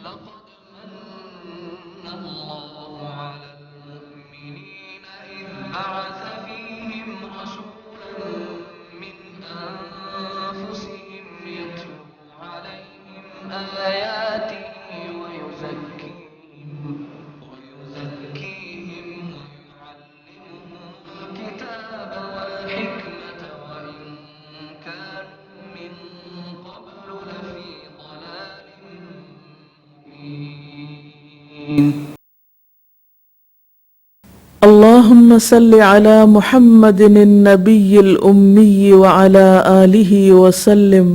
لقد من الله على المؤمنين إذ بعث فيهم رسولا من أنفسهم يتلو عليهم آياته ويزكيهم ويعلمهم الكتاب والحكمة وإن كانوا من قبل لفي ضلال مبين. اللهم صل على محمد النبي الأمي وعلى آله وسلم.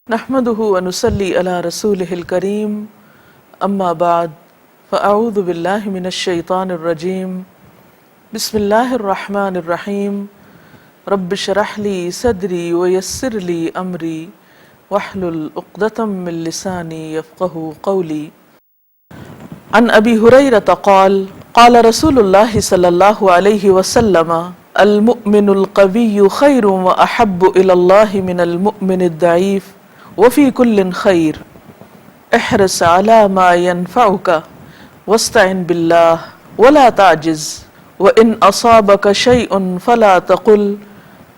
نحمده ونصلي على رسوله الكريم، أما بعد، فأعوذ بالله من الشيطان الرجيم. بسم الله الرحمن الرحيم. رب اشرح لي صدري ويسر لي أمري واحلل عقدة من لساني يفقهوا قولي. عن أبي هريرة قال قال رسول الله صلى الله عليه وسلم: المؤمن القوي خير وأحب إلى الله من المؤمن الضعيف وفي كل خير. احرص على ما ينفعك واستعن بالله ولا تعجز، وإن أصابك شيء فلا تقل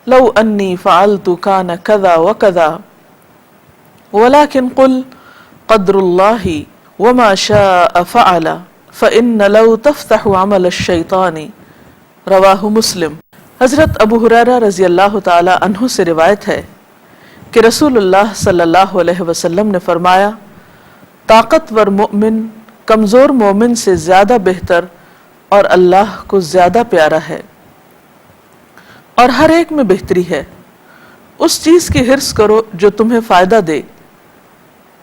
لو أني فعلت كان كذا وكذا، ولكن قل قدر الله وما شاء فعل، فإن لو تفتح عمل الشیطان. رواہ مسلم. حضرت ابو ہریرہ رضی اللہ تعالی عنہ سے روایت ہے کہ رسول اللہ صلی اللہ علیہ وسلم نے فرمایا: طاقتور مومن کمزور مومن سے زیادہ بہتر اور اللہ کو زیادہ پیارا ہے، اور ہر ایک میں بہتری ہے. اس چیز کی حرص کرو جو تمہیں فائدہ دے،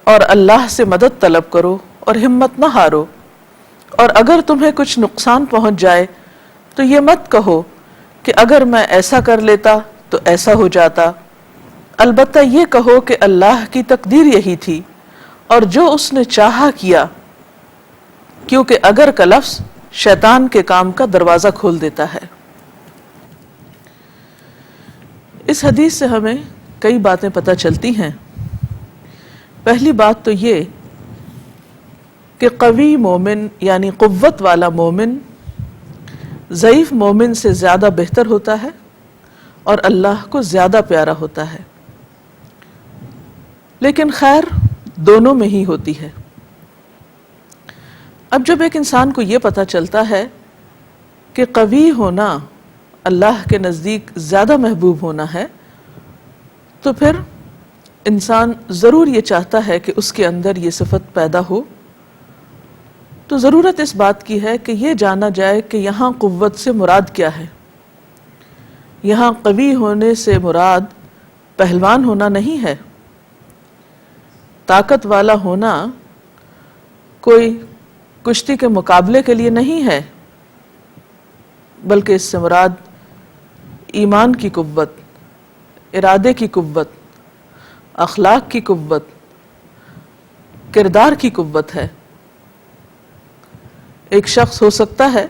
اور اللہ سے مدد طلب کرو اور ہمت نہ ہارو. اور اگر تمہیں کچھ نقصان پہنچ جائے تو یہ مت کہو کہ اگر میں ایسا کر لیتا تو ایسا ہو جاتا، البتہ یہ کہو کہ اللہ کی تقدیر یہی تھی اور جو اس نے چاہا کیا، کیونکہ اگر کا لفظ شیطان کے کام کا دروازہ کھول دیتا ہے. اس حدیث سے ہمیں کئی باتیں پتہ چلتی ہیں. پہلی بات تو یہ کہ قوی مومن یعنی قوت والا مومن ضعیف مومن سے زیادہ بہتر ہوتا ہے اور اللہ کو زیادہ پیارا ہوتا ہے. لیکن خیر دونوں میں ہی ہوتی ہے. اب جب ایک انسان کو یہ پتہ چلتا ہے کہ قوی ہونا اللہ کے نزدیک زیادہ محبوب ہونا ہے، تو پھر انسان ضرور یہ چاہتا ہے کہ اس کے اندر یہ صفت پیدا ہو. تو ضرورت اس بات کی ہے کہ یہ جانا جائے کہ یہاں قوت سے مراد کیا ہے. یہاں قوی ہونے سے مراد پہلوان ہونا نہیں ہے. طاقت والا ہونا کوئی کشتی کے مقابلے کے لیے نہیں ہے، بلکہ اس سے مراد ایمان کی قوت، ارادے کی قوت، اخلاق کی قوت، کردار کی قوت ہے. ایک شخص ہو سکتا ہے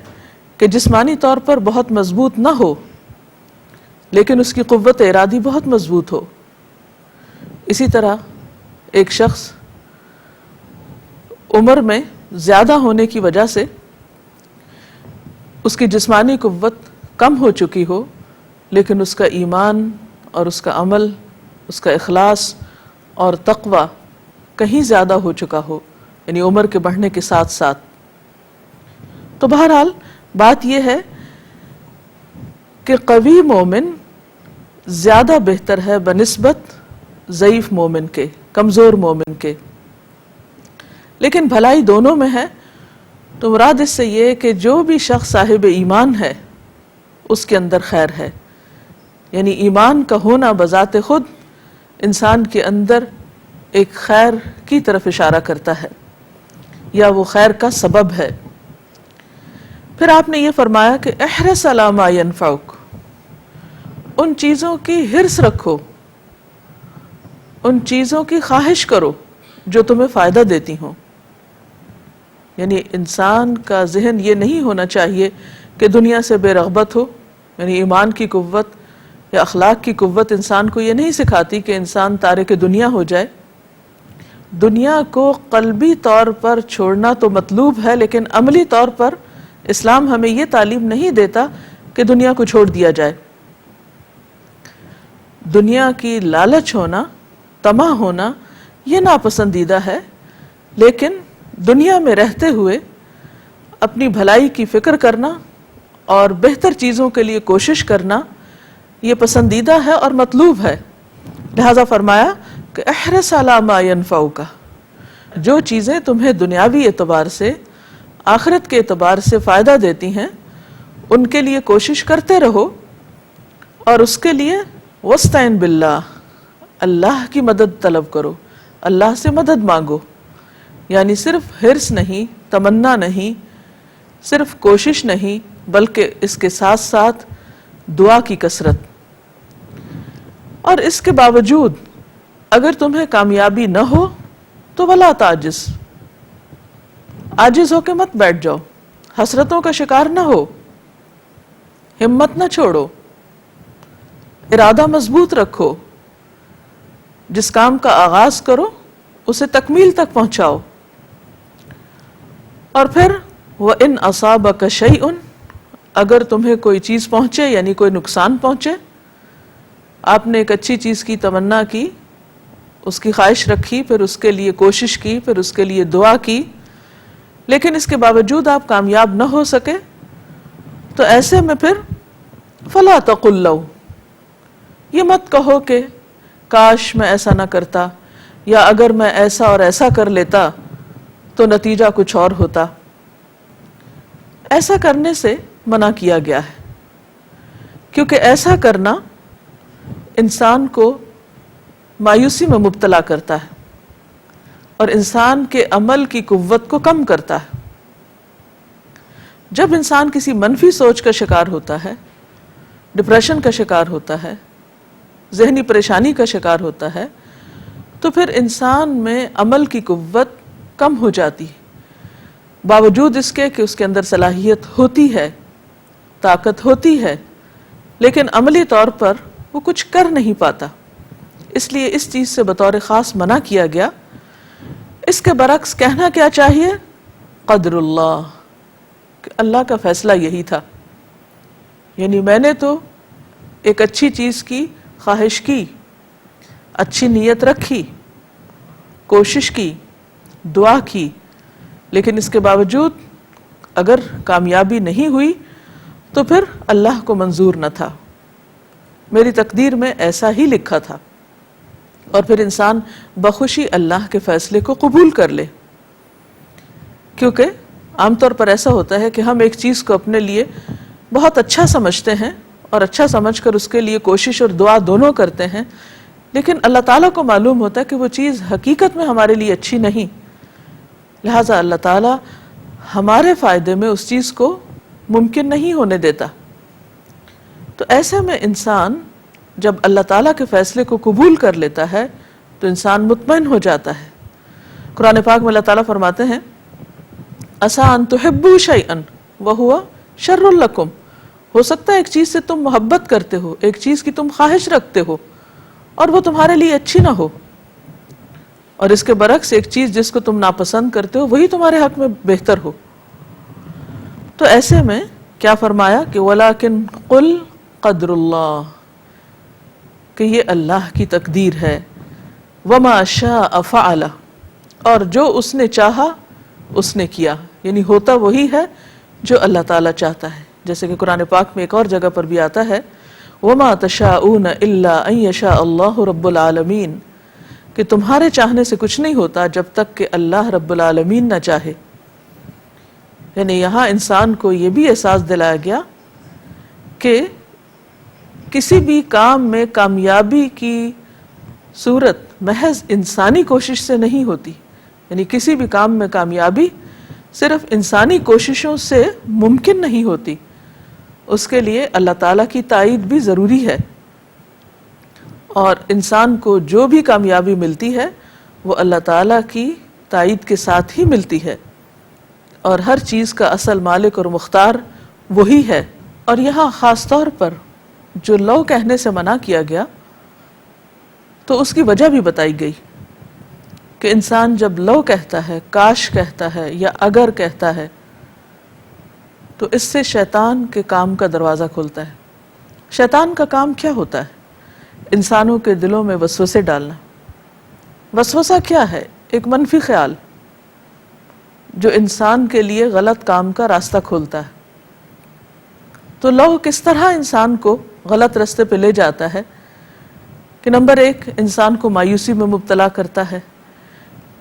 کہ جسمانی طور پر بہت مضبوط نہ ہو، لیکن اس کی قوت ارادی بہت مضبوط ہو. اسی طرح ایک شخص عمر میں زیادہ ہونے کی وجہ سے اس کی جسمانی قوت کم ہو چکی ہو، لیکن اس کا ایمان اور اس کا عمل، اس کا اخلاص اور تقوی کہیں زیادہ ہو چکا ہو، یعنی عمر کے بڑھنے کے ساتھ ساتھ. تو بہرحال بات یہ ہے کہ قوی مومن زیادہ بہتر ہے بنسبت ضعیف مومن کے، کمزور مومن کے. لیکن بھلائی دونوں میں ہے. تو مراد اس سے یہ کہ جو بھی شخص صاحب ایمان ہے اس کے اندر خیر ہے. یعنی ایمان کا ہونا بذات خود انسان کے اندر ایک خیر کی طرف اشارہ کرتا ہے، یا وہ خیر کا سبب ہے. پھر آپ نے یہ فرمایا کہ احرص علی ما ینفعک، ان چیزوں کی حرص رکھو، ان چیزوں کی خواہش کرو جو تمہیں فائدہ دیتی ہوں. یعنی انسان کا ذہن یہ نہیں ہونا چاہیے کہ دنیا سے بے رغبت ہو، یعنی ایمان کی قوت یا اخلاق کی قوت انسان کو یہ نہیں سکھاتی کہ انسان تارک دنیا ہو جائے. دنیا کو قلبی طور پر چھوڑنا تو مطلوب ہے، لیکن عملی طور پر اسلام ہمیں یہ تعلیم نہیں دیتا کہ دنیا کو چھوڑ دیا جائے. دنیا کی لالچ ہونا، طمع ہونا یہ ناپسندیدہ ہے، لیکن دنیا میں رہتے ہوئے اپنی بھلائی کی فکر کرنا اور بہتر چیزوں کے لیے کوشش کرنا یہ پسندیدہ ہے اور مطلوب ہے. لہذا فرمایا کہ احرص علی ما ینفعک، جو چیزیں تمہیں دنیاوی اعتبار سے، آخرت کے اعتبار سے فائدہ دیتی ہیں ان کے لیے کوشش کرتے رہو، اور اس کے لیے واستعن باللہ، اللہ کی مدد طلب کرو، اللہ سے مدد مانگو. یعنی صرف حرص نہیں، تمنا نہیں، صرف کوشش نہیں، بلکہ اس کے ساتھ ساتھ دعا کی کثرت. اور اس کے باوجود اگر تمہیں کامیابی نہ ہو تو ولا تعجز، عاجز ہو کے مت بیٹھ جاؤ، حسرتوں کا شکار نہ ہو، ہمت نہ چھوڑو، ارادہ مضبوط رکھو، جس کام کا آغاز کرو اسے تکمیل تک پہنچاؤ. اور پھر وَإِنْ أَصَابَكَ شَيْءٌ، اگر تمہیں کوئی چیز پہنچے یعنی کوئی نقصان پہنچے، آپ نے ایک اچھی چیز کی تمنا کی، اس کی خواہش رکھی، پھر اس کے لیے کوشش کی، پھر اس کے لیے دعا کی، لیکن اس کے باوجود آپ کامیاب نہ ہو سکے، تو ایسے میں پھر فَلَا تَقُلْ لَوْ، یہ مت کہو کہ کاش میں ایسا نہ کرتا، یا اگر میں ایسا اور ایسا کر لیتا تو نتیجہ کچھ اور ہوتا. ایسا کرنے سے منع کیا گیا ہے، کیونکہ ایسا کرنا انسان کو مایوسی میں مبتلا کرتا ہے اور انسان کے عمل کی قوت کو کم کرتا ہے. جب انسان کسی منفی سوچ کا شکار ہوتا ہے، ڈپریشن کا شکار ہوتا ہے، ذہنی پریشانی کا شکار ہوتا ہے، تو پھر انسان میں عمل کی قوت کم ہو جاتی ہے، باوجود اس کے کہ اس کے اندر صلاحیت ہوتی ہے، طاقت ہوتی ہے، لیکن عملی طور پر وہ کچھ کر نہیں پاتا. اس لیے اس چیز سے بطور خاص منع کیا گیا. اس کے برعکس کہنا کیا چاہیے؟ قدر اللہ، کہ اللہ کا فیصلہ یہی تھا. یعنی میں نے تو ایک اچھی چیز کی خواہش کی، اچھی نیت رکھی، کوشش کی، دعا کی، لیکن اس کے باوجود اگر کامیابی نہیں ہوئی تو پھر اللہ کو منظور نہ تھا، میری تقدیر میں ایسا ہی لکھا تھا. اور پھر انسان بخوشی اللہ کے فیصلے کو قبول کر لے. کیونکہ عام طور پر ایسا ہوتا ہے کہ ہم ایک چیز کو اپنے لیے بہت اچھا سمجھتے ہیں اور اچھا سمجھ کر اس کے لیے کوشش اور دعا دونوں کرتے ہیں، لیکن اللہ تعالیٰ کو معلوم ہوتا ہے کہ وہ چیز حقیقت میں ہمارے لیے اچھی نہیں. لہٰذا اللہ تعالیٰ ہمارے فائدے میں اس چیز کو ممکن نہیں ہونے دیتا. تو ایسے میں انسان جب اللہ تعالیٰ کے فیصلے کو قبول کر لیتا ہے تو انسان مطمئن ہو جاتا ہے. قرآن پاک میں اللہ تعالیٰ فرماتے ہیں عَسَىٰ أَن تُحِبُّوا شَيْئًا وَهُوَ شَرٌّ لَكُمْ، ہو سکتا ہے ایک چیز سے تم محبت کرتے ہو، ایک چیز کی تم خواہش رکھتے ہو اور وہ تمہارے لیے اچھی نہ ہو، اور اس کے برعکس ایک چیز جس کو تم ناپسند کرتے ہو وہی تمہارے حق میں بہتر ہو. تو ایسے میں کیا فرمایا کہ وَلَكِنْ قُلْ قَدْرُ اللَّهِ، کہ یہ اللہ کی تقدیر ہے. وَمَا شَاءَ فَعَلَ، اور جو اس نے چاہا اس نے کیا، یعنی ہوتا وہی ہے جو اللہ تعالیٰ چاہتا ہے. جیسے کہ قرآن پاک میں ایک اور جگہ پر بھی آتا ہے وَمَا تَشَاءُونَ إِلَّا أَن يَشَاءَ اللَّهُ رَبُّ الْعَالَمِينَ، کہ تمہارے چاہنے سے کچھ نہیں ہوتا جب تک کہ اللہ رب العالمین نہ چاہے. یعنی یہاں انسان کو یہ بھی احساس دلایا گیا کہ کسی بھی کام میں کامیابی کی صورت محض انسانی کوشش سے نہیں ہوتی. یعنی کسی بھی کام میں کامیابی صرف انسانی کوششوں سے ممکن نہیں ہوتی، اس کے لیے اللہ تعالیٰ کی تائید بھی ضروری ہے. اور انسان کو جو بھی کامیابی ملتی ہے وہ اللہ تعالیٰ کی تائید کے ساتھ ہی ملتی ہے، اور ہر چیز کا اصل مالک اور مختار وہی ہے. اور یہاں خاص طور پر جو لو کہنے سے منع کیا گیا تو اس کی وجہ بھی بتائی گئی کہ انسان جب لو کہتا ہے، کاش کہتا ہے یا اگر کہتا ہے تو اس سے شیطان کے کام کا دروازہ کھلتا ہے. شیطان کا کام کیا ہوتا ہے؟ انسانوں کے دلوں میں وسوسے ڈالنا. وسوسہ کیا ہے؟ ایک منفی خیال جو انسان کے لیے غلط کام کا راستہ کھولتا ہے. تو لو کس طرح انسان کو غلط راستے پہ لے جاتا ہے کہ نمبر 1 انسان کو مایوسی میں مبتلا کرتا ہے.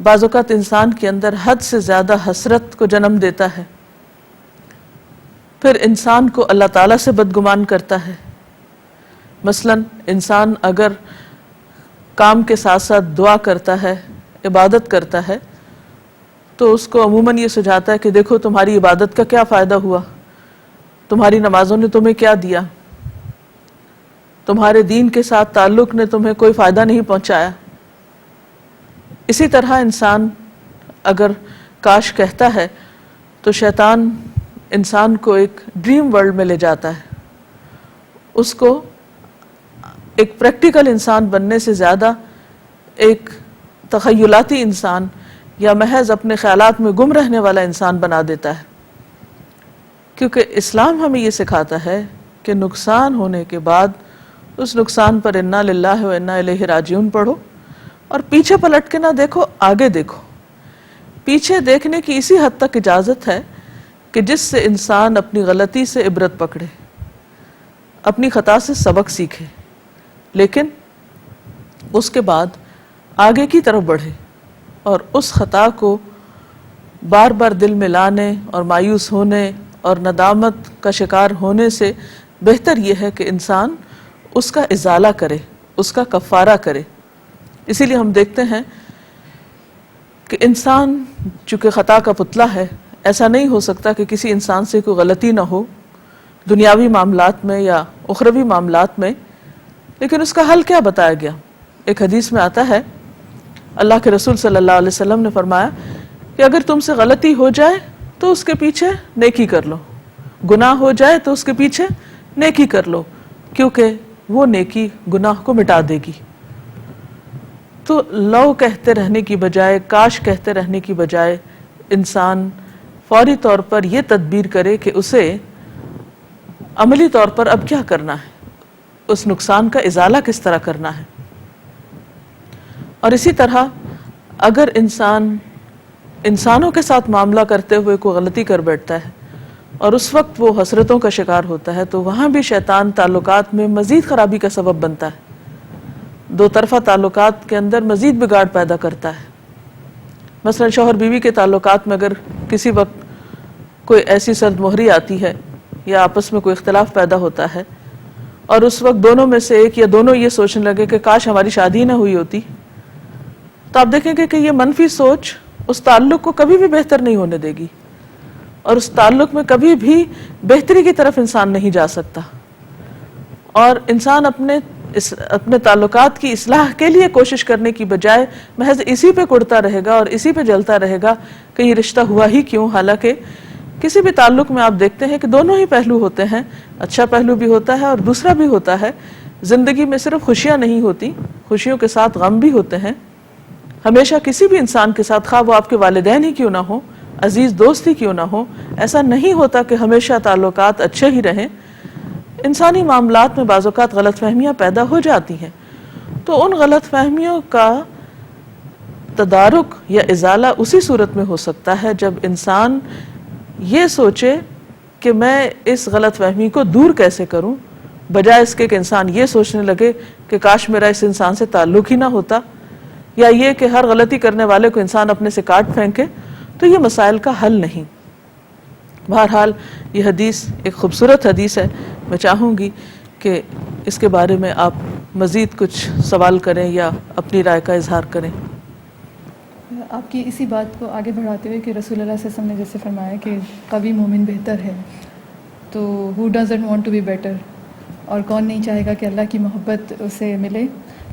بعض اوقات انسان کے اندر حد سے زیادہ حسرت کو جنم دیتا ہے. پھر انسان کو اللہ تعالیٰ سے بدگمان کرتا ہے. مثلا انسان اگر کام کے ساتھ ساتھ دعا کرتا ہے، عبادت کرتا ہے، تو اس کو عموماً یہ سجھاتا ہے کہ دیکھو تمہاری عبادت کا کیا فائدہ ہوا، تمہاری نمازوں نے تمہیں کیا دیا، تمہارے دین کے ساتھ تعلق نے تمہیں کوئی فائدہ نہیں پہنچایا. اسی طرح انسان اگر کاش کہتا ہے تو شیطان انسان کو ایک ڈریم ورلڈ میں لے جاتا ہے. اس کو ایک پریکٹیکل انسان بننے سے زیادہ ایک تخیلاتی انسان یا محض اپنے خیالات میں گم رہنے والا انسان بنا دیتا ہے. کیونکہ اسلام ہمیں یہ سکھاتا ہے کہ نقصان ہونے کے بعد اس نقصان پر انا للہ و انا الیہ راجعون پڑھو اور پیچھے پلٹ کے نہ دیکھو، آگے دیکھو. پیچھے دیکھنے کی اسی حد تک اجازت ہے کہ جس سے انسان اپنی غلطی سے عبرت پکڑے، اپنی خطا سے سبق سیکھے، لیکن اس کے بعد آگے کی طرف بڑھے اور اس خطا کو بار بار دل میں لانے اور مایوس ہونے اور ندامت کا شکار ہونے سے بہتر یہ ہے کہ انسان اس کا ازالہ کرے، اس کا کفارہ کرے. اسی لیے ہم دیکھتے ہیں کہ انسان چونکہ خطا کا پتلا ہے، ایسا نہیں ہو سکتا کہ کسی انسان سے کوئی غلطی نہ ہو دنیاوی معاملات میں یا اخروی معاملات میں. لیکن اس کا حل کیا بتایا گیا؟ ایک حدیث میں آتا ہے، اللہ کے رسول صلی اللہ علیہ وسلم نے فرمایا کہ اگر تم سے غلطی ہو جائے تو اس کے پیچھے نیکی کر لو، گناہ ہو جائے تو اس کے پیچھے نیکی کر لو، کیونکہ وہ نیکی گناہ کو مٹا دے گی. تو لو کہتے رہنے کی بجائے، کاش کہتے رہنے کی بجائے انسان فوری طور پر یہ تدبیر کرے کہ اسے عملی طور پر اب کیا کرنا ہے، اس نقصان کا ازالہ کس طرح کرنا ہے. اور اسی طرح اگر انسان انسانوں کے ساتھ معاملہ کرتے ہوئے کوئی غلطی کر بیٹھتا ہے اور اس وقت وہ حسرتوں کا شکار ہوتا ہے تو وہاں بھی شیطان تعلقات میں مزید خرابی کا سبب بنتا ہے، دو طرفہ تعلقات کے اندر مزید بگاڑ پیدا کرتا ہے. مثلا شوہر بیوی کے تعلقات میں اگر کسی وقت کوئی ایسی سرد مہری آتی ہے یا آپس میں کوئی اختلاف پیدا ہوتا ہے اور اس وقت دونوں میں سے ایک یا دونوں یہ سوچنے لگے کہ کاش ہماری شادی نہ ہوئی ہوتی، تو آپ دیکھیں گے کہ یہ منفی سوچ اس تعلق کو کبھی بھی بہتر نہیں ہونے دے گی اور اس تعلق میں کبھی بھی بہتری کی طرف انسان نہیں جا سکتا. اور انسان اپنے تعلقات کی اصلاح کے لیے کوشش کرنے کی بجائے محض اسی پہ کڑتا رہے گا اور اسی پہ جلتا رہے گا کہ یہ رشتہ ہوا ہی کیوں. حالانکہ کسی بھی تعلق میں آپ دیکھتے ہیں کہ دونوں ہی پہلو ہوتے ہیں، اچھا پہلو بھی ہوتا ہے اور دوسرا بھی ہوتا ہے. زندگی میں صرف خوشیاں نہیں ہوتی، خوشیوں کے ساتھ غم بھی ہوتے ہیں. ہمیشہ کسی بھی انسان کے ساتھ، خواہ وہ آپ کے والدین ہی کیوں نہ ہو، عزیز دوست ہی کیوں نہ ہو، ایسا نہیں ہوتا کہ ہمیشہ تعلقات اچھے ہی رہیں. انسانی معاملات میں بعض اوقات غلط فہمیاں پیدا ہو جاتی ہیں، تو ان غلط فہمیوں کا تدارک یا ازالہ اسی صورت میں ہو سکتا ہے جب انسان یہ سوچے کہ میں اس غلط فہمی کو دور کیسے کروں، بجائے اس کے کہ انسان یہ سوچنے لگے کہ کاش میرا اس انسان سے تعلق ہی نہ ہوتا، یا یہ کہ ہر غلطی کرنے والے کو انسان اپنے سے کاٹ پھینکے. تو یہ مسائل کا حل نہیں. بہرحال یہ حدیث ایک خوبصورت حدیث ہے. میں چاہوں گی کہ اس کے بارے میں آپ مزید کچھ سوال کریں یا اپنی رائے کا اظہار کریں. آپ کی اسی بات کو آگے بڑھاتے ہوئے کہ رسول اللہ صلی اللہ علیہ وسلم نے جیسے فرمایا کہ قوی مومن بہتر ہے، تو who doesn't want to be better، اور کون نہیں چاہے گا کہ اللہ کی محبت اسے ملے.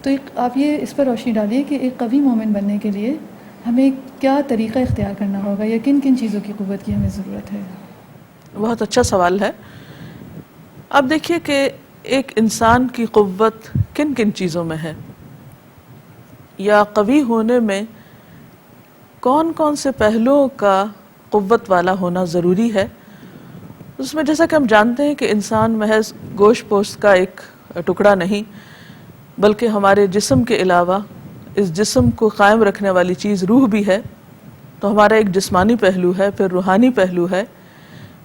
تو آپ یہ اس پر روشنی ڈالیے کہ ایک قوی مومن بننے کے لیے ہمیں کیا طریقہ اختیار کرنا ہوگا یا کن کن چیزوں کی قوت کی ہمیں ضرورت ہے؟ بہت اچھا سوال ہے. اب دیکھیے کہ ایک انسان کی قوت کن کن چیزوں میں ہے، یا قوی ہونے میں کون کون سے پہلوؤں کا قوت والا ہونا ضروری ہے۔ اس میں جیسا کہ ہم جانتے ہیں کہ انسان محض گوشت پوشت کا ایک ٹکڑا نہیں، بلکہ ہمارے جسم کے علاوہ اس جسم کو قائم رکھنے والی چیز روح بھی ہے۔ تو ہمارا ایک جسمانی پہلو ہے، پھر روحانی پہلو ہے،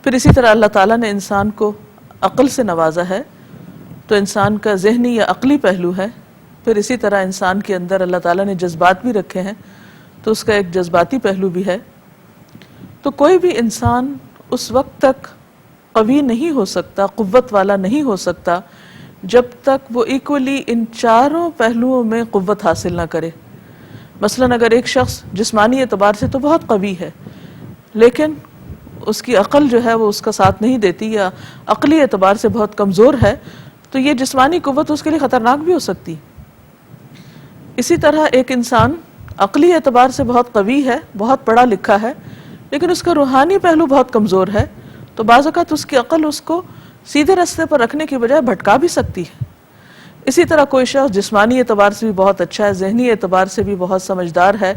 پھر اسی طرح اللہ تعالیٰ نے انسان کو عقل سے نوازا ہے، تو انسان کا ذہنی یا عقلی پہلو ہے، پھر اسی طرح انسان کے اندر اللہ تعالیٰ نے جذبات بھی رکھے ہیں، تو اس کا ایک جذباتی پہلو بھی ہے۔ تو کوئی بھی انسان اس وقت تک قوی نہیں ہو سکتا، قوت والا نہیں ہو سکتا، جب تک وہ ایکولی ان چاروں پہلوؤں میں قوت حاصل نہ کرے۔ مثلاً اگر ایک شخص جسمانی اعتبار سے تو بہت قوی ہے، لیکن اس کی عقل جو ہے وہ اس کا ساتھ نہیں دیتی، یا عقلی اعتبار سے بہت کمزور ہے، تو یہ جسمانی قوت اس کے لیے خطرناک بھی ہو سکتی۔ اسی طرح ایک انسان عقلی اعتبار سے بہت قوی ہے، بہت پڑھا لکھا ہے، لیکن اس کا روحانی پہلو بہت کمزور ہے، تو بعض اوقات اس کی عقل اس کو سیدھے راستے پر رکھنے کی بجائے بھٹکا بھی سکتی ہے۔ اسی طرح کوئی شخص جسمانی اعتبار سے بھی بہت اچھا ہے، ذہنی اعتبار سے بھی بہت سمجھدار ہے،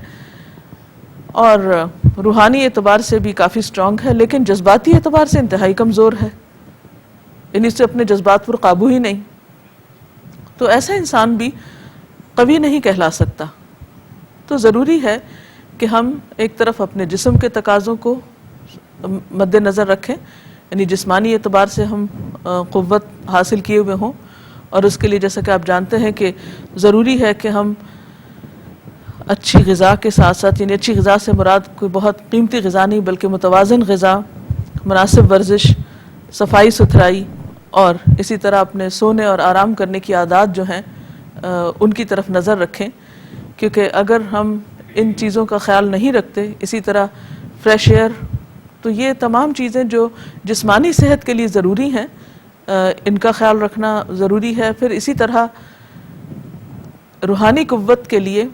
اور روحانی اعتبار سے بھی کافی اسٹرانگ ہے، لیکن جذباتی اعتبار سے انتہائی کمزور ہے، یعنی اس سے اپنے جذبات پر قابو ہی نہیں، تو ایسا انسان بھی قوی نہیں کہلا سکتا۔ تو ضروری ہے کہ ہم ایک طرف اپنے جسم کے تقاضوں کو مد نظر رکھیں، یعنی جسمانی اعتبار سے ہم قوت حاصل کیے ہوئے ہوں، اور اس کے لیے جیسا کہ آپ جانتے ہیں کہ ضروری ہے کہ ہم اچھی غذا کے ساتھ ساتھ، یعنی اچھی غذا سے مراد کوئی بہت قیمتی غذا نہیں بلکہ متوازن غذا، مناسب ورزش، صفائی ستھرائی، اور اسی طرح اپنے سونے اور آرام کرنے کی عادات جو ہیں ان کی طرف نظر رکھیں، کیونکہ اگر ہم ان چیزوں کا خیال نہیں رکھتے، اسی طرح فریش ایئر، تو یہ تمام چیزیں جو جسمانی صحت کے لیے ضروری ہیں ان کا خیال رکھنا ضروری ہے۔ پھر اسی طرح روحانی قوت کے لیے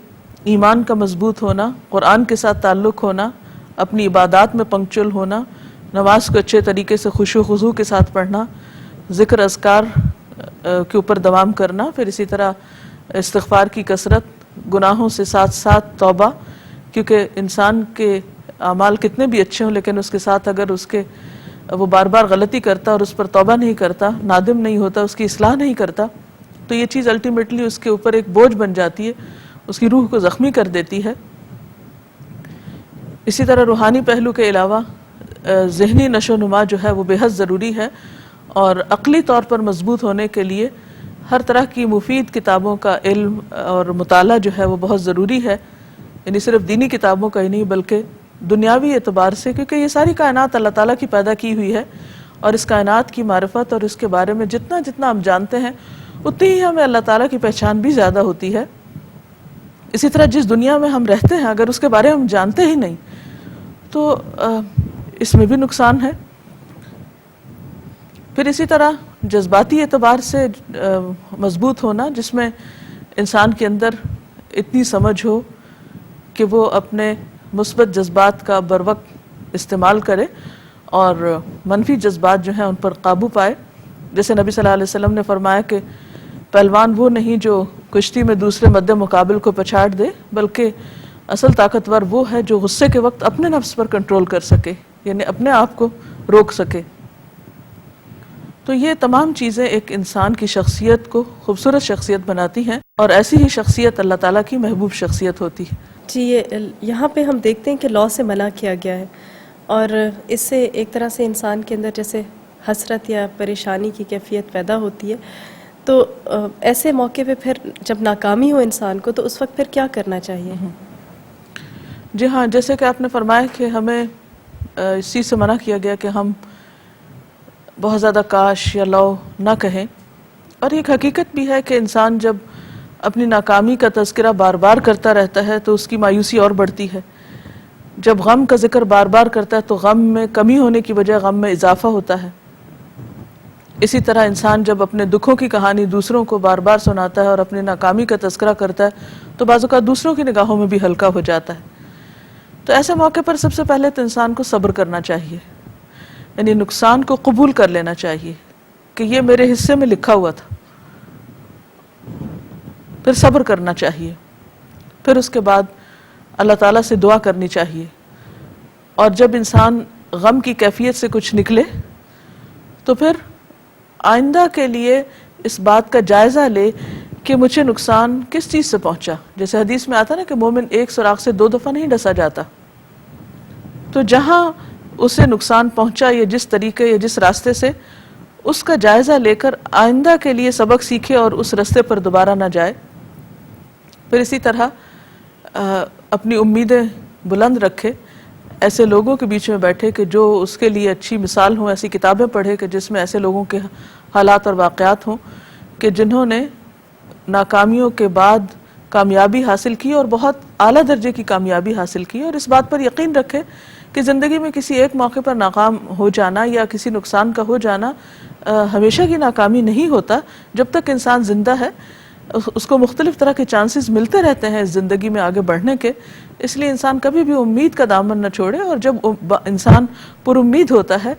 ایمان کا مضبوط ہونا، قرآن کے ساتھ تعلق ہونا، اپنی عبادات میں پنکچول ہونا، نماز کو اچھے طریقے سے خشوع و خضوع کے ساتھ پڑھنا، ذکر اذکار کے اوپر دوام کرنا، پھر اسی طرح استغفار کی کثرت، گناہوں سے ساتھ ساتھ توبہ، کیونکہ انسان کے اعمال کتنے بھی اچھے ہوں لیکن اس کے ساتھ اگر وہ بار بار غلطی کرتا اور اس پر توبہ نہیں کرتا، نادم نہیں ہوتا، اس کی اصلاح نہیں کرتا، تو یہ چیز الٹیمیٹلی اس کے اوپر ایک بوجھ بن جاتی ہے، اس کی روح کو زخمی کر دیتی ہے۔ اسی طرح روحانی پہلو کے علاوہ ذہنی نشو و نما جو ہے وہ بے حد ضروری ہے، اور عقلی طور پر مضبوط ہونے کے لیے ہر طرح کی مفید کتابوں کا علم اور مطالعہ جو ہے وہ بہت ضروری ہے، یعنی صرف دینی کتابوں کا ہی نہیں بلکہ دنیاوی اعتبار سے، کیونکہ یہ ساری کائنات اللہ تعالیٰ کی پیدا کی ہوئی ہے، اور اس کائنات کی معرفت اور اس کے بارے میں جتنا جتنا ہم جانتے ہیں اتنی ہی ہمیں اللہ تعالیٰ کی پہچان بھی زیادہ ہوتی ہے۔ اسی طرح جس دنیا میں ہم رہتے ہیں اگر اس کے بارے میں ہم جانتے ہی نہیں تو اس میں بھی نقصان ہے۔ پھر اسی طرح جذباتی اعتبار سے مضبوط ہونا، جس میں انسان کے اندر اتنی سمجھ ہو کہ وہ اپنے مثبت جذبات کا بروقت استعمال کرے اور منفی جذبات جو ہیں ان پر قابو پائے۔ جیسے نبی صلی اللہ علیہ وسلم نے فرمایا کہ پہلوان وہ نہیں جو کشتی میں دوسرے مد مقابل کو پچھاڑ دے، بلکہ اصل طاقتور وہ ہے جو غصے کے وقت اپنے نفس پر کنٹرول کر سکے، یعنی اپنے آپ کو روک سکے۔ تو یہ تمام چیزیں ایک انسان کی شخصیت کو خوبصورت شخصیت بناتی ہیں، اور ایسی ہی شخصیت اللہ تعالیٰ کی محبوب شخصیت ہوتی ہے۔ جی، یہاں پہ ہم دیکھتے ہیں کہ لاء سے منع کیا گیا ہے، اور اس سے ایک طرح سے انسان کے اندر جیسے حسرت یا پریشانی کی کیفیت پیدا ہوتی ہے، تو ایسے موقع پہ پھر جب ناکامی ہو انسان کو تو اس وقت پھر کیا کرنا چاہیے؟ جی ہاں، جیسے کہ آپ نے فرمایا کہ ہمیں اس چیز سے منع کیا گیا کہ ہم بہت زیادہ کاش یا لو نہ کہیں، اور ایک حقیقت بھی ہے کہ انسان جب اپنی ناکامی کا تذکرہ بار بار کرتا رہتا ہے تو اس کی مایوسی اور بڑھتی ہے۔ جب غم کا ذکر بار بار کرتا ہے تو غم میں کمی ہونے کی بجائے غم میں اضافہ ہوتا ہے۔ اسی طرح انسان جب اپنے دکھوں کی کہانی دوسروں کو بار بار سناتا ہے اور اپنی ناکامی کا تذکرہ کرتا ہے تو بعض اوقات دوسروں کی نگاہوں میں بھی ہلکا ہو جاتا ہے۔ تو ایسے موقع پر سب سے پہلے تو انسان کو صبر کرنا چاہیے، یعنی نقصان کو قبول کر لینا چاہیے کہ یہ میرے حصے میں لکھا ہوا تھا. پھر صبر کرنا چاہیے. پھر اس کے بعد اللہ تعالیٰ سے دعا کرنی چاہیے. اور جب انسان غم کی کیفیت سے کچھ نکلے تو پھر آئندہ کے لیے اس بات کا جائزہ لے کہ مجھے نقصان کس چیز سے پہنچا. جیسے حدیث میں آتا نا کہ مومن ایک سوراخ سے 2 دفعہ نہیں ڈسا جاتا. تو جہاں اسے نقصان پہنچا یا جس طریقے یا جس راستے سے، اس کا جائزہ لے کر آئندہ کے لیے سبق سیکھے اور اس راستے پر دوبارہ نہ جائے. پھر اسی طرح اپنی امیدیں بلند رکھے، ایسے لوگوں کے بیچ میں بیٹھے کہ جو اس کے لیے اچھی مثال ہوں، ایسی کتابیں پڑھے کہ جس میں ایسے لوگوں کے حالات اور واقعات ہوں کہ جنہوں نے ناکامیوں کے بعد کامیابی حاصل کی اور بہت اعلیٰ درجے کی کامیابی حاصل کی. اور اس بات پر یقین رکھے کہ زندگی میں کسی ایک موقع پر ناکام ہو جانا یا کسی نقصان کا ہو جانا ہمیشہ کی ناکامی نہیں ہوتا. جب تک انسان زندہ ہے اس کو مختلف طرح کے چانسز ملتے رہتے ہیں اس زندگی میں آگے بڑھنے کے. اس لیے انسان کبھی بھی امید کا دامن نہ چھوڑے، اور جب انسان پر امید ہوتا ہے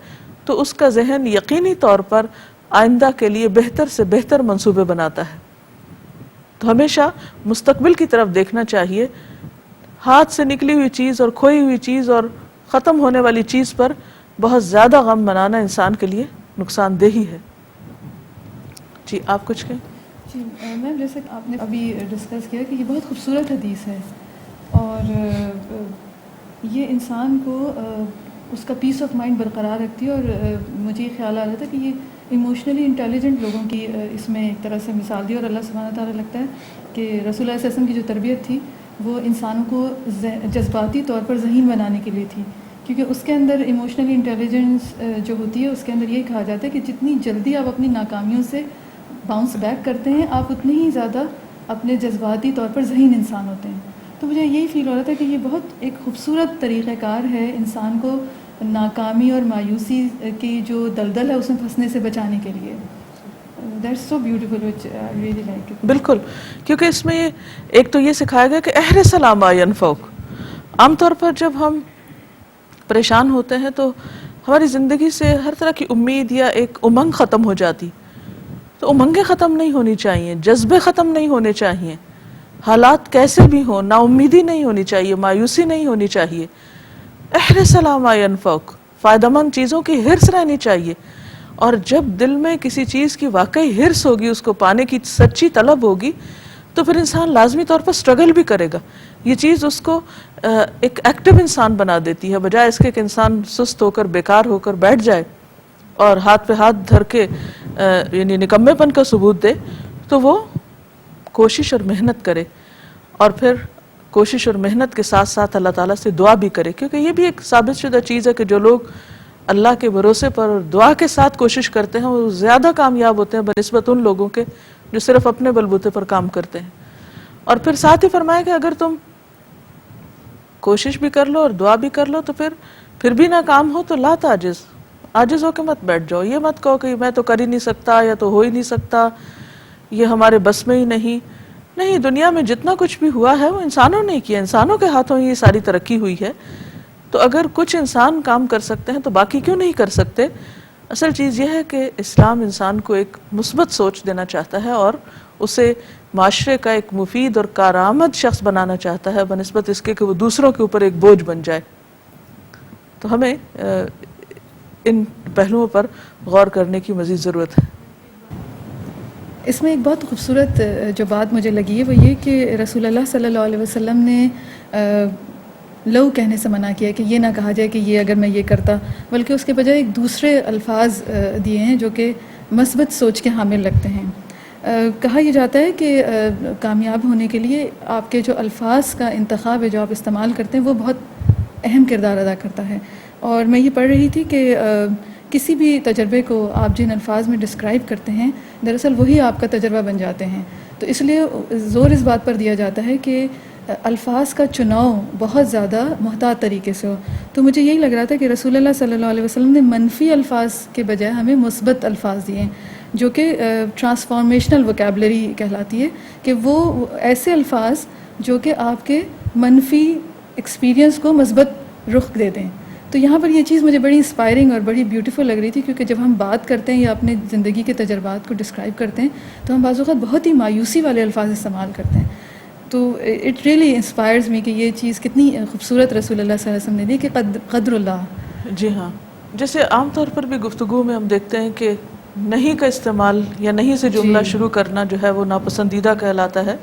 تو اس کا ذہن یقینی طور پر آئندہ کے لیے بہتر سے بہتر منصوبے بناتا ہے. تو ہمیشہ مستقبل کی طرف دیکھنا چاہیے. ہاتھ سے نکلی ہوئی چیز اور کھوئی ہوئی چیز اور ختم ہونے والی چیز پر بہت زیادہ غم منانا انسان کے لیے نقصان دہ ہی ہے. جی آپ کچھ کہیں؟ جی میم، جیسے آپ نے ابھی ڈسکس کیا کہ یہ بہت خوبصورت حدیث ہے، اور یہ انسان کو اس کا پیس آف مائنڈ برقرار رکھتی ہے. اور مجھے یہ خیال آ رہا تھا کہ یہ ایموشنلی انٹیلیجنٹ لوگوں کی اس میں ایک طرح سے مثال دی. اور اللہ سبحانہ تعالیٰ لگتا ہے کہ رسول اللہ صلی اللہ علیہ وسلم کی جو تربیت تھی وہ انسانوں کو جذباتی طور پر ذہین بنانے کے لیے تھی، کیونکہ اس کے اندر ایموشنلی انٹیلیجنس جو ہوتی ہے اس کے اندر یہی کہا جاتا ہے کہ جتنی جلدی آپ اپنی ناکامیوں سے باؤنس بیک کرتے ہیں آپ اتنے ہی زیادہ اپنے جذباتی طور پر ذہین انسان ہوتے ہیں. تو مجھے یہی فیل ہو رہا تھا کہ یہ بہت ایک خوبصورت طریقہ کار ہے انسان کو ناکامی اور مایوسی کی جو دلدل ہے اس میں پھنسنے سے بچانے کے لیے. That's so beautiful which I really like it. بالکل، کیونکہ اس میں ایک تو یہ سکھایا گیا کہ احرص علی ما ینفعک. عام طور پر جب ہم پریشان ہوتے ہیں تو ہماری زندگی سے ہر طرح کی امید یا ایک امنگ ختم ہو جاتی. تو امنگیں ختم نہیں ہونی چاہیے، جذبے ختم نہیں ہونے چاہیے، حالات کیسے بھی ہوں نا امیدی نہیں ہونی چاہیے، مایوسی نہیں ہونی چاہیے. احرص علی ما ینفعک، فائدہ مند چیزوں کی حرص رہنی چاہیے. اور جب دل میں کسی چیز کی واقعی حرص ہوگی، اس کو پانے کی سچی طلب ہوگی، تو پھر انسان لازمی طور پر سٹرگل بھی کرے گا. یہ چیز اس کو ایک ایکٹیو انسان بنا دیتی ہے، بجائے اس کے کہ انسان سست ہو کر بیکار ہو کر بیٹھ جائے اور ہاتھ پہ ہاتھ دھر کے یعنی نکمے پن کا ثبوت دے. تو وہ کوشش اور محنت کرے، اور پھر کوشش اور محنت کے ساتھ ساتھ اللہ تعالیٰ سے دعا بھی کرے. کیونکہ یہ بھی ایک ثابت شدہ چیز ہے کہ جو لوگ اللہ کے بھروسے پر اور دعا کے ساتھ کوشش کرتے ہیں وہ زیادہ کامیاب ہوتے ہیں بنسبت ان لوگوں کے جو صرف اپنے بلبوتے پر کام کرتے ہیں. اور پھر ساتھ ہی فرمایا کہ اگر تم کوشش بھی کر لو اور دعا بھی کر لو تو پھر بھی ناکام ہو تو لا تعجز، عاجز ہو کے مت بیٹھ جاؤ. یہ مت کہو کہ میں تو کر ہی نہیں سکتا یا تو ہو ہی نہیں سکتا، یہ ہمارے بس میں ہی نہیں. نہیں، دنیا میں جتنا کچھ بھی ہوا ہے وہ انسانوں نے کیا، انسانوں کے ہاتھوں ہی یہ ساری ترقی ہوئی ہے. تو اگر کچھ انسان کام کر سکتے ہیں تو باقی کیوں نہیں کر سکتے؟ اصل چیز یہ ہے کہ اسلام انسان کو ایک مثبت سوچ دینا چاہتا ہے اور اسے معاشرے کا ایک مفید اور کارآمد شخص بنانا چاہتا ہے بنسبت اس کے کہ وہ دوسروں کے اوپر ایک بوجھ بن جائے. تو ہمیں ان پہلوؤں پر غور کرنے کی مزید ضرورت ہے. اس میں ایک بہت خوبصورت جو بات مجھے لگی ہے وہ یہ کہ رسول اللہ صلی اللہ علیہ وسلم نے لو کہنے سے منع کیا کہ یہ نہ کہا جائے کہ یہ اگر میں یہ کرتا، بلکہ اس کے بجائے ایک دوسرے الفاظ دیے ہیں جو کہ مثبت سوچ کے حامل لگتے ہیں. کہا یہ جاتا ہے کہ کامیاب ہونے کے لیے آپ کے جو الفاظ کا انتخاب ہے جو آپ استعمال کرتے ہیں وہ بہت اہم کردار ادا کرتا ہے. اور میں یہ پڑھ رہی تھی کہ کسی بھی تجربے کو آپ جن الفاظ میں ڈسکرائب کرتے ہیں دراصل وہی آپ کا تجربہ بن جاتے ہیں. تو اس لیے زور اس بات پر دیا جاتا ہے کہ الفاظ کا چناؤ بہت زیادہ محتاط طریقے سے ہو. تو مجھے یہی لگ رہا تھا کہ رسول اللہ صلی اللہ علیہ وسلم نے منفی الفاظ کے بجائے ہمیں مثبت الفاظ دیے ہیں جو کہ ٹرانسفارمیشنل وکیبلری کہلاتی ہے، کہ وہ ایسے الفاظ جو کہ آپ کے منفی ایکسپیرینس کو مثبت رخ دے دیں. تو تو یہاں پر یہ چیز مجھے بڑی انسپائرنگ اور بڑی بیوٹیفل لگ رہی تھی، کیونکہ جب ہم بات کرتے ہیں یا اپنے زندگی کے تجربات کو ڈسکرائب کرتے ہیں تو ہم بعض اوقات بہت ہی مایوسی والے الفاظ استعمال کرتے ہیں. تو اٹ ریئلی انسپائرز می کہ یہ چیز کتنی خوبصورت رسول اللہ صلی اللہ علیہ وسلم نے دی کہ قدر اللہ. جی ہاں، جیسے عام طور پر بھی گفتگو میں ہم دیکھتے ہیں کہ نہیں کا استعمال یا نہیں سے جملہ شروع کرنا جو ہے وہ ناپسندیدہ کہلاتا ہے.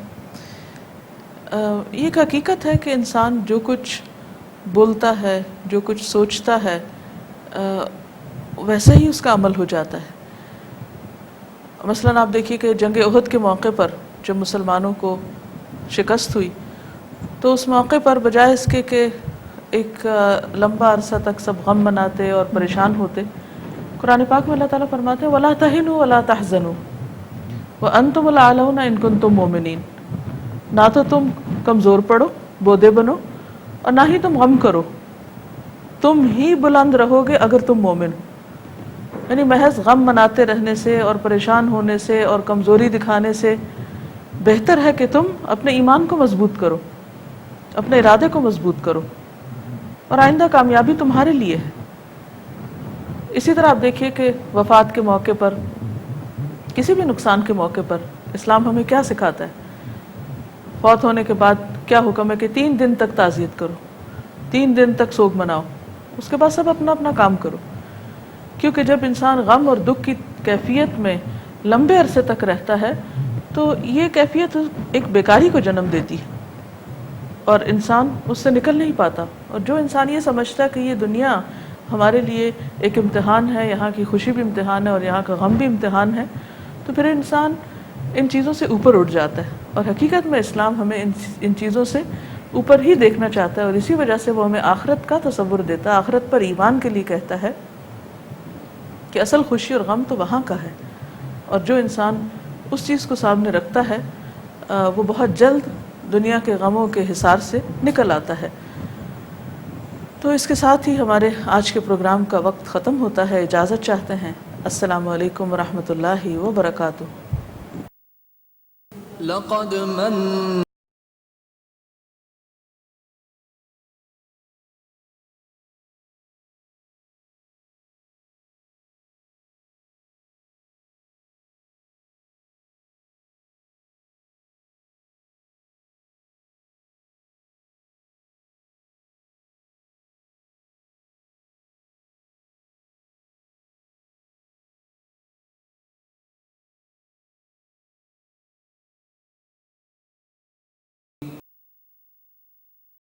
یہ ایک حقیقت ہے کہ انسان جو کچھ بولتا ہے، جو کچھ سوچتا ہے، ویسا ہی اس کا عمل ہو جاتا ہے. مثلاً آپ دیکھیے کہ جنگ احد کے موقع پر جب مسلمانوں کو شکست ہوئی تو اس موقع پر بجائے اس کے کہ ایک لمبا عرصہ تک سب غم مناتے اور پریشان ہوتے، قرآن پاک میں اللہ تعالیٰ فرماتے ہیں وَلَا تَهِنُوا وَلَا تَحْزَنُوا وَأَنْتُمُ الْأَعْلَوْنَ إِن كُنتُم مُؤْمِنِينَ. نہ تو تم کمزور پڑو، بودے بنو، اور نہ ہی تم غم کرو، تم ہی بلند رہو گے اگر تم مومن ہو. یعنی محض غم مناتے رہنے سے اور پریشان ہونے سے اور کمزوری دکھانے سے بہتر ہے کہ تم اپنے ایمان کو مضبوط کرو، اپنے ارادے کو مضبوط کرو، اور آئندہ کامیابی تمہارے لیے ہے. اسی طرح آپ دیکھیے کہ وفات کے موقع پر، کسی بھی نقصان کے موقع پر اسلام ہمیں کیا سکھاتا ہے. فوت ہونے کے بعد کیا حکم ہے کہ 3 دن تک تعزیت کرو، 3 دن تک سوگ مناؤ، اس کے بعد سب اپنا اپنا کام کرو. کیونکہ جب انسان غم اور دکھ کی کیفیت میں لمبے عرصے تک رہتا ہے تو یہ کیفیت ایک بیکاری کو جنم دیتی ہے اور انسان اس سے نکل نہیں پاتا. اور جو انسان یہ سمجھتا ہے کہ یہ دنیا ہمارے لیے ایک امتحان ہے، یہاں کی خوشی بھی امتحان ہے اور یہاں کا غم بھی امتحان ہے، تو پھر انسان ان چیزوں سے اوپر اٹھ جاتا ہے. اور حقیقت میں اسلام ہمیں ان چیزوں سے اوپر ہی دیکھنا چاہتا ہے، اور اسی وجہ سے وہ ہمیں آخرت کا تصور دیتا ہے، آخرت پر ایمان کے لیے کہتا ہے کہ اصل خوشی اور غم تو وہاں کا ہے. اور جو انسان اس چیز کو سامنے رکھتا ہے وہ بہت جلد دنیا کے غموں کے حصار سے نکل آتا ہے. تو اس کے ساتھ ہی ہمارے آج کے پروگرام کا وقت ختم ہوتا ہے. اجازت چاہتے ہیں. السلام علیکم ورحمۃ اللہ وبرکاتہ. لقد من